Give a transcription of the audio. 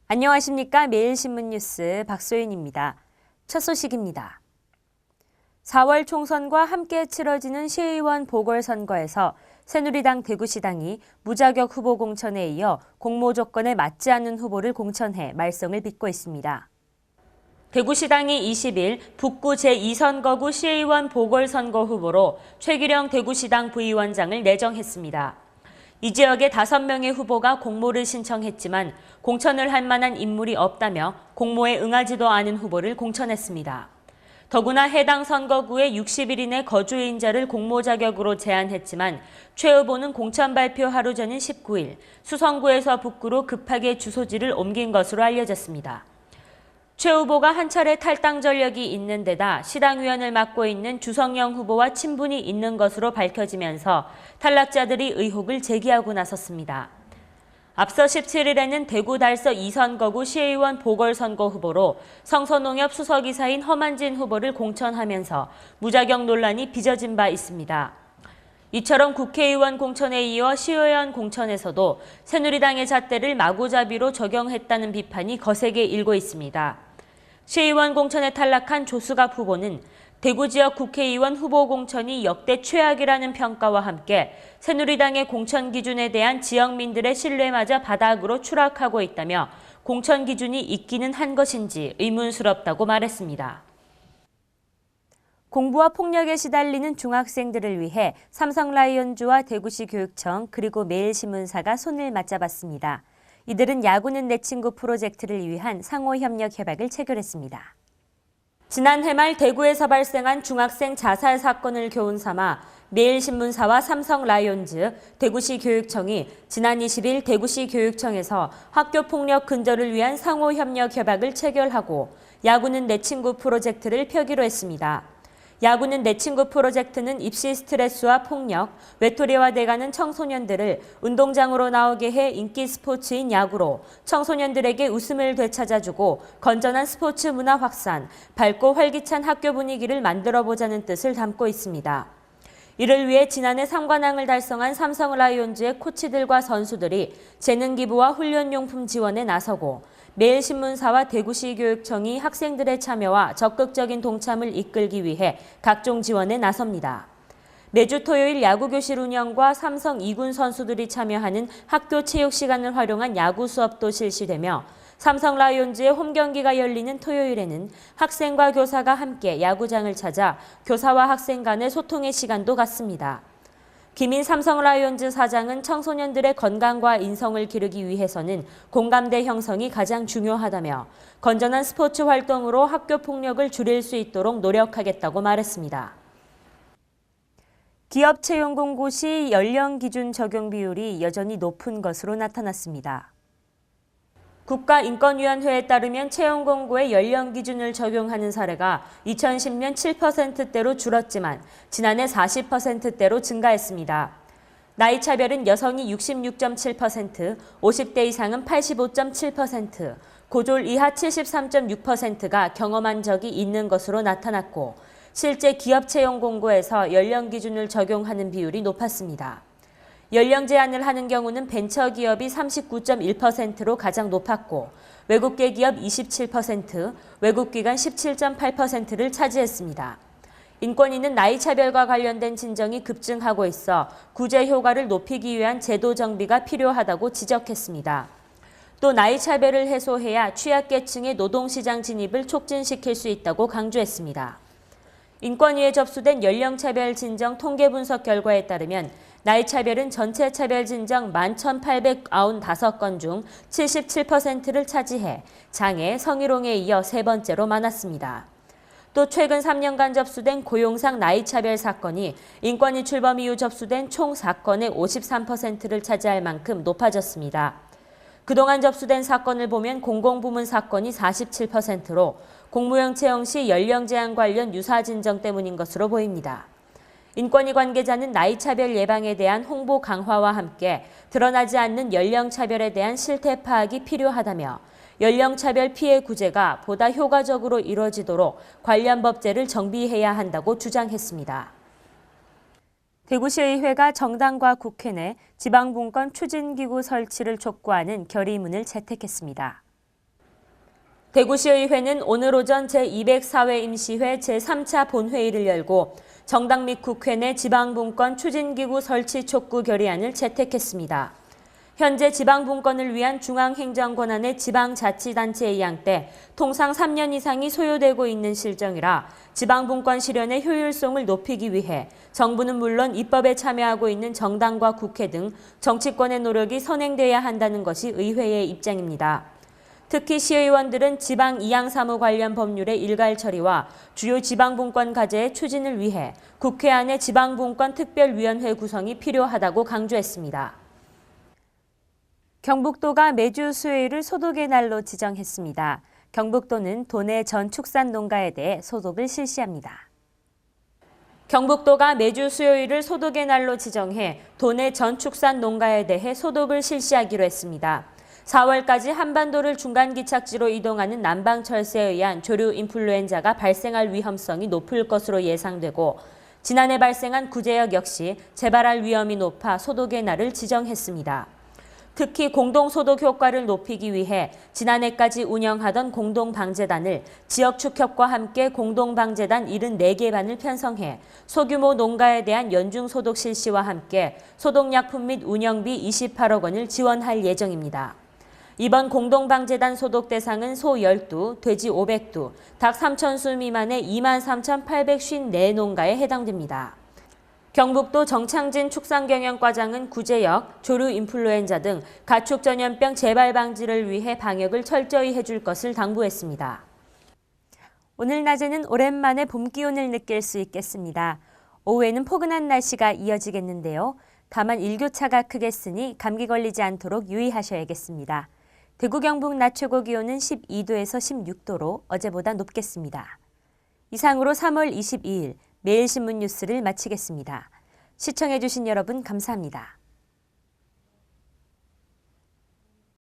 안녕하십니까. 매일신문 뉴스 박소윤입니다. 첫 소식입니다. 4월 총선과 함께 치러지는 시의원 보궐선거에서 새누리당 대구시당이 무자격 후보 공천에 이어 공모 조건에 맞지 않는 후보를 공천해 말썽을 빚고 있습니다. 대구시당이 20일 북구 제2선거구 시의원 보궐선거 후보로 최규령 대구시당 부위원장을 내정했습니다. 이 지역의 5명의 후보가 공모를 신청했지만 공천을 할 만한 인물이 없다며 공모에 응하지도 않은 후보를 공천했습니다. 더구나 해당 선거구의 60일 이내 거주인자를 공모 자격으로 제한했지만 최 후보는 공천 발표 하루 전인 19일 수성구에서 북구로 급하게 주소지를 옮긴 것으로 알려졌습니다. 최 후보가 한 차례 탈당 전력이 있는 데다 시당위원을 맡고 있는 주성영 후보와 친분이 있는 것으로 밝혀지면서 탈락자들이 의혹을 제기하고 나섰습니다. 앞서 17일에는 대구 달서 2선거구 시의원 보궐선거 후보로 성서농협 수석이사인 허만진 후보를 공천하면서 무자격 논란이 빚어진 바 있습니다. 이처럼 국회의원 공천에 이어 시의원 공천에서도 새누리당의 잣대를 마구잡이로 적용했다는 비판이 거세게 일고 있습니다. 시의원 공천에 탈락한 조수갑 후보는 대구 지역 국회의원 후보 공천이 역대 최악이라는 평가와 함께 새누리당의 공천 기준에 대한 지역민들의 신뢰마저 바닥으로 추락하고 있다며 공천 기준이 있기는 한 것인지 의문스럽다고 말했습니다. 공부와 폭력에 시달리는 중학생들을 위해 삼성라이온즈와 대구시 교육청 그리고 매일신문사가 손을 맞잡았습니다. 이들은 야구는 내 친구 프로젝트를 위한 상호협력 협약을 체결했습니다. 지난해 말 대구에서 발생한 중학생 자살 사건을 교훈 삼아 매일신문사와 삼성라이온즈, 대구시 교육청이 지난 20일 대구시 교육청에서 학교폭력 근절을 위한 상호협력 협약을 체결하고 야구는 내 친구 프로젝트를 펴기로 했습니다. 야구는 내 친구 프로젝트는 입시 스트레스와 폭력, 외톨이화돼가는 청소년들을 운동장으로 나오게 해 인기 스포츠인 야구로 청소년들에게 웃음을 되찾아주고 건전한 스포츠 문화 확산, 밝고 활기찬 학교 분위기를 만들어보자는 뜻을 담고 있습니다. 이를 위해 지난해 3관왕을 달성한 삼성라이온즈의 코치들과 선수들이 재능기부와 훈련용품 지원에 나서고 매일신문사와 대구시 교육청이 학생들의 참여와 적극적인 동참을 이끌기 위해 각종 지원에 나섭니다. 매주 토요일 야구교실 운영과 삼성 2군 선수들이 참여하는 학교 체육 시간을 활용한 야구 수업도 실시되며 삼성 라이온즈의 홈경기가 열리는 토요일에는 학생과 교사가 함께 야구장을 찾아 교사와 학생 간의 소통의 시간도 갖습니다. 김인 삼성 라이온즈 사장은 청소년들의 건강과 인성을 기르기 위해서는 공감대 형성이 가장 중요하다며 건전한 스포츠 활동으로 학교 폭력을 줄일 수 있도록 노력하겠다고 말했습니다. 기업 채용 공고 시 연령 기준 적용 비율이 여전히 높은 것으로 나타났습니다. 국가인권위원회에 따르면 채용 공고에 연령 기준을 적용하는 사례가 2010년 7%대로 줄었지만 지난해 40%대로 증가했습니다. 나이 차별은 여성이 66.7%, 50대 이상은 85.7%, 고졸 이하 73.6%가 경험한 적이 있는 것으로 나타났고 실제 기업 채용 공고에서 연령 기준을 적용하는 비율이 높았습니다. 연령 제한을 하는 경우는 벤처기업이 39.1%로 가장 높았고 외국계 기업 27%, 외국기관 17.8%를 차지했습니다. 인권위는 나이 차별과 관련된 진정이 급증하고 있어 구제 효과를 높이기 위한 제도 정비가 필요하다고 지적했습니다. 또 나이 차별을 해소해야 취약계층의 노동시장 진입을 촉진시킬 수 있다고 강조했습니다. 인권위에 접수된 연령차별 진정 통계 분석 결과에 따르면 나이 차별은 전체 차별 진정 11,895건 중 77%를 차지해 장애, 성희롱에 이어 세 번째로 많았습니다. 또 최근 3년간 접수된 고용상 나이 차별 사건이 인권위 출범 이후 접수된 총 사건의 53%를 차지할 만큼 높아졌습니다. 그동안 접수된 사건을 보면 공공부문 사건이 47%로 공무원 채용 시 연령 제한 관련 유사 진정 때문인 것으로 보입니다. 인권위 관계자는 나이 차별 예방에 대한 홍보 강화와 함께 드러나지 않는 연령 차별에 대한 실태 파악이 필요하다며 연령 차별 피해 구제가 보다 효과적으로 이루어지도록 관련 법제를 정비해야 한다고 주장했습니다. 대구시의회가 정당과 국회 내 지방분권 추진기구 설치를 촉구하는 결의문을 채택했습니다. 대구시의회는 오늘 오전 제204회 임시회 제3차 본회의를 열고 정당 및 국회 내 지방분권 추진기구 설치 촉구 결의안을 채택했습니다. 현재 지방분권을 위한 중앙행정권한의 지방자치단체 이양 때 통상 3년 이상이 소요되고 있는 실정이라 지방분권 실현의 효율성을 높이기 위해 정부는 물론 입법에 참여하고 있는 정당과 국회 등 정치권의 노력이 선행돼야 한다는 것이 의회의 입장입니다. 특히 시의원들은 지방 이양사무 관련 법률의 일괄 처리와 주요 지방분권 과제의 추진을 위해 국회 안에 지방분권 특별위원회 구성이 필요하다고 강조했습니다. 경북도가 매주 수요일을 소독의 날로 지정했습니다. 경북도는 도내 전 축산 농가에 대해 소독을 실시합니다. 경북도가 매주 수요일을 소독의 날로 지정해 도내 전 축산 농가에 대해 소독을 실시하기로 했습니다. 4월까지 한반도를 중간 기착지로 이동하는 남방철새에 의한 조류 인플루엔자가 발생할 위험성이 높을 것으로 예상되고 지난해 발생한 구제역 역시 재발할 위험이 높아 소독의 날을 지정했습니다. 특히 공동소독 효과를 높이기 위해 지난해까지 운영하던 공동방제단을 지역축협과 함께 공동방제단 74개 반을 편성해 소규모 농가에 대한 연중소독 실시와 함께 소독약품 및 운영비 28억 원을 지원할 예정입니다. 이번 공동방제단 소독 대상은 소 12, 돼지 500두, 닭 3,000수 미만의 23,854농가에 해당됩니다. 경북도 정창진 축산경영과장은 구제역, 조류 인플루엔자 등 가축 전염병 재발 방지를 위해 방역을 철저히 해줄 것을 당부했습니다. 오늘 낮에는 오랜만에 봄 기온을 느낄 수 있겠습니다. 오후에는 포근한 날씨가 이어지겠는데요. 다만 일교차가 크겠으니 감기 걸리지 않도록 유의하셔야겠습니다. 대구 경북 낮 최고 기온은 12도에서 16도로 어제보다 높겠습니다. 이상으로 3월 22일 매일신문 뉴스를 마치겠습니다. 시청해주신 여러분 감사합니다.